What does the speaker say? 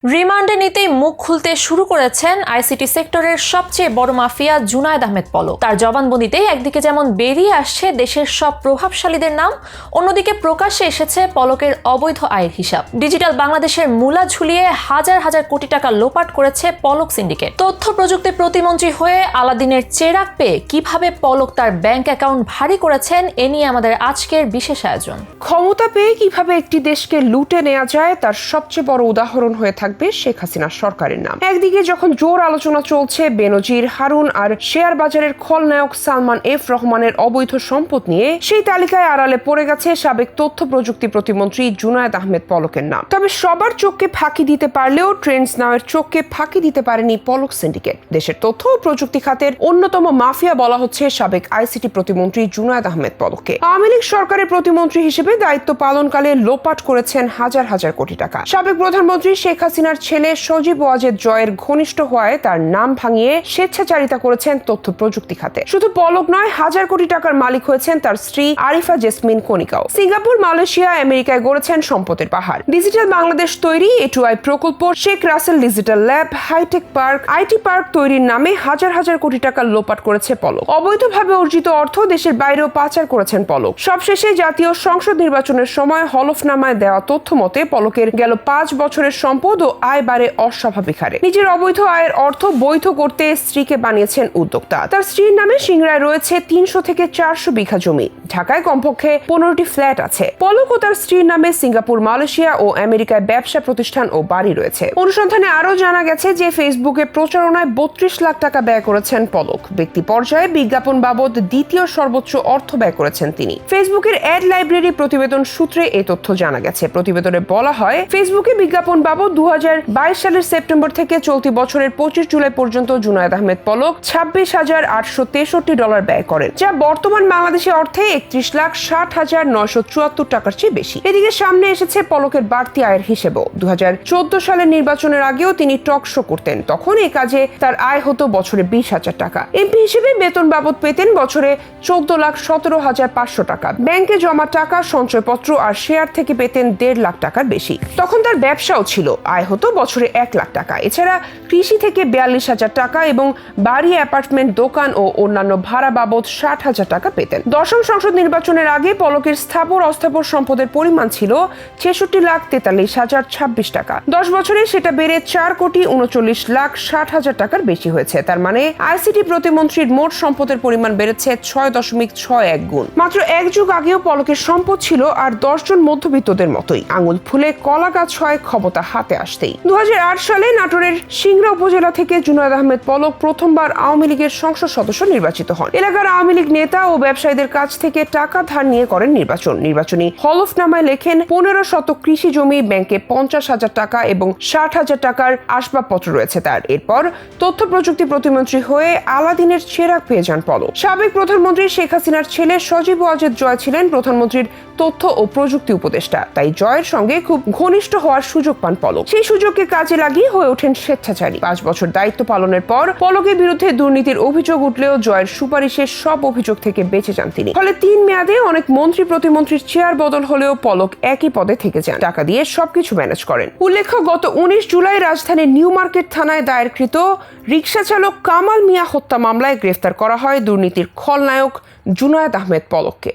রিমান্ডে নিতেই মুখ খুলতে শুরু করেছেন আইসিটি সেক্টরের সবচেয়ে বড় মাফিয়া জুনায়েদ আহমেদ পলক। তার জবানবন্দিতেই একদিকে যেমন বেরিয়ে আসছে দেশের সব প্রভাবশালীদের নাম, অন্যদিকে প্রকাশ্যে এসেছে পলকের অবৈধ আয়ের হিসাব। ডিজিটাল বাংলাদেশের মূলা ঝুলিয়ে হাজার হাজার কোটি টাকা লোপাট করেছে পলক সিন্ডিকেট। তথ্য প্রযুক্তি প্রতিমন্ত্রী হয়ে আলাদিনের চেরাগ পেয়ে কিভাবে পলক তার ব্যাংক অ্যাকাউন্ট ভারী করেছেন, এ নিয়ে আমাদের আজকের বিশেষ আয়োজন। ক্ষমতা পেয়ে কিভাবে একটি দেশকে লুটে নেওয়া যায় তার সবচেয়ে বড় উদাহরণ হয়ে থাকবে শেখ হাসিনা সরকারের নাম। একদিকে যখন জোর আলোচনা চলছে বেনজির, হারুন আর শেয়ার বাজারের খলনায়ক সালমান এফ রহমানের অবৈধ সম্পদ নিয়ে, সেই তালিকায় আড়ালে পড়ে গেছে সাবেক তথ্য প্রযুক্তি প্রতিমন্ত্রী জুনায়েদ আহমেদ পলকের নাম। তবে সবার চোখকে ফাঁকি দিতে পারলেও ট্রেন্ডস নামের চোখকে ফাঁকি দিতে পারেনি পলক সিন্ডিকেট। দেশের তথ্য ও প্রযুক্তি খাতের অন্যতম মাফিয়া বলা হচ্ছে সাবেক আইসিটি প্রতিমন্ত্রী জুনায়েদ আহমেদ পলককে। আওয়ামী লীগ সরকারের প্রতিমন্ত্রী হিসেবে দায়িত্ব পালনকালে লোপাট করেছেন হাজার হাজার কোটি টাকা। সাবেক প্রধানমন্ত্রী শেখ হাসিনার ছেলে সজীব ওয়াজেদ জয়ের ঘনিষ্ঠ হওয়ায় তার নাম ভাঙিয়ে স্বেচ্ছাচারিতা করেছেন তথ্য প্রযুক্তি খাতে। শুধু পলক নয়, হাজার কোটি টাকার মালিক হয়েছেন তার স্ত্রী আরিফা জেসমিন কণিকাও। সিঙ্গাপুর, মালয়েশিয়া, আমেরিকায় গড়েছেন সম্পদের পাহাড়। ডিজিটাল বাংলাদেশ তৈরি, এটুআই প্রকল্প, Sheikh Russel digital lab, hi tech park, IT park তৈরির নামে হাজার হাজার কোটি টাকা লোপাট করেছে পলক। অবৈধভাবে অর্জিত অর্থ দেশের বাইরেও পাচার করেছেন পলক। সবশেষে জাতীয় সংসদ নির্বাচনের সময় হলফনামায় দেওয়া তথ্য মতে পলকের গেল 5 বছরের সম্পদ ও আয় বাড়ে অস্বাভাবিক হারে। নিজের অবৈধ আয়ের অর্থ বৈধ করতে স্ত্রীকে বানিয়েছেন উদ্যোক্তা। তার স্ত্রীর নামে সিংড়ায় রয়েছে 300 থেকে 400 বিঘা জমি। ঢাকায় কমপক্ষে 15টি ফ্ল্যাট আছে। পলক ও তার স্ত্রীর নামে সিঙ্গাপুর, মালয়েশিয়া ও আমেরিকায় ব্যবসা প্রতিষ্ঠান ও বাড়ি রয়েছে। অনুসন্ধানে আরও জানা গেছে যে ফেসবুকে প্রচারণায় 32 লাখ টাকা ব্যয় করেছেন পলক। ব্যক্তি পর্যায়ে বিজ্ঞাপন বাবদ দ্বিতীয় সর্বোচ্চ অর্থ ব্যয় করেছেন তিনি। ফেসবুকের অ্যাড লাইব্রেরি প্রতিবেদন সূত্রে এই তথ্য জানা গেছে। প্রতিবেদনে বলা হয়, ফেসবুকে বিজ্ঞাপন বাবদ 2022 সালের সেপ্টেম্বর থেকে চলতি বছরের 25 জুলাই পর্যন্ত জুনায়েদ আহমেদ পলক $26,863 ব্যয় করেন, যা বর্তমান বাংলাদেশি অর্থে 31,60,974 টাকার চেয়ে বেশি। এদিকে সামনে এসেছে পলকের বাড়তি আয়ের হিসেবেও। 2014 সালের নির্বাচনের আগেও তিনি টক শো করতেন। তখন এই কাজে তার আয় হতো বছরে 20,000 টাকা। এমপি হিসেবে বেতন বাবদ পেতেন বছরে 14,17,500 টাকা। ব্যাংকে জমা টাকা, সঞ্চয়পত্র আর শেয়ার থেকে পেতেন 1.5 লাখ টাকার বেশি। তখন তার ব্যবসাও ছিল, আয় হতো বছরে 1 লাখ টাকা। এছাড়া কৃষি থেকে 42,000 টাকা এবং বাড়ি, অ্যাপার্টমেন্ট, দোকান ও অন্যান্য ভাড়া বাবদ 60,000 টাকা পেতেন। দশম সংসদ নির্বাচনের আগে পলকের স্থাবর অস্থাবর সম্পদের পরিমাণ ছিল 66,43,026 টাকা। 10 বছরে সেটা বেড়ে 4,39,60,000 টাকার বেশি হয়েছে। তার মানে আইসিটি প্রতিমন্ত্রীর মোট সম্পদের পরিমাণ বেড়েছে 6.61 গুণ। মাত্র 1 যুগ আগেও পলকের সম্পদ ছিল আর 10 জন মধ্যবিত্তদের মতোই। আঙুল ফুলে কলা গাছ হয় ক্ষমতা হাতে আসতেই। 2008 সালে নাটোরের সিংড়া উপজেলা থেকে জুনায়েদ আহমেদ পলক প্রথমবার আওয়ামী লীগের সংসদ সদস্য নির্বাচিত হন। এলাকার আওয়ামী লীগ নেতা ও ব্যবসায়ীদের কাছ থেকে টাকা ধার নিয়ে করেন নির্বাচনী হলফনামায় লেখেন 15 শতক কৃষি জমি, ব্যাংকে 50,000 টাকা এবং 60,000 টাকার আসবাবপত্র রয়েছে তার। এরপর তথ্য প্রযুক্তি প্রতিমন্ত্রী হয়ে আলাদিনের চেরাগ পেয়ে যান পলক। সাবেক প্রধানমন্ত্রী শেখ হাসিনার ছেলে সজীব ওয়াজেদ জয় ছিলেন প্রধানমন্ত্রীর তথ্য ও প্রযুক্তি উপদেষ্টা। তাই জয়ের সঙ্গে খুব ঘনিষ্ঠ হওয়ার সুযোগ পান পলক। সেই সুযোগকে কাজে লাগিয়ে হয়ে ওঠেন স্বেচ্ছাচারী। 5 বছর দায়িত্ব পালনের পর পলকের বিরুদ্ধে দুর্নীতির অভিযোগ উঠলেও জয়ের সুপারিশের সব অভিযোগ থেকে বেঁচে যান তিনি। ফলে 3 মেয়াদে অনেক মন্ত্রী প্রতিমন্ত্রীর চেয়ার বদল হলেও পলক একই পদে থেকে যান। টাকা দিয়ে সবকিছু ম্যানেজ করেন। উল্লেখ্য, গত 19 জুলাই রাজধানীর নিউ মার্কেট থানায় দায়েরকৃত রিকশা চালক কামাল মিয়া হত্যা মামলায় গ্রেফতার করা হয় দুর্নীতির খলনায়ক জুনায়েদ আহমেদ পলককে।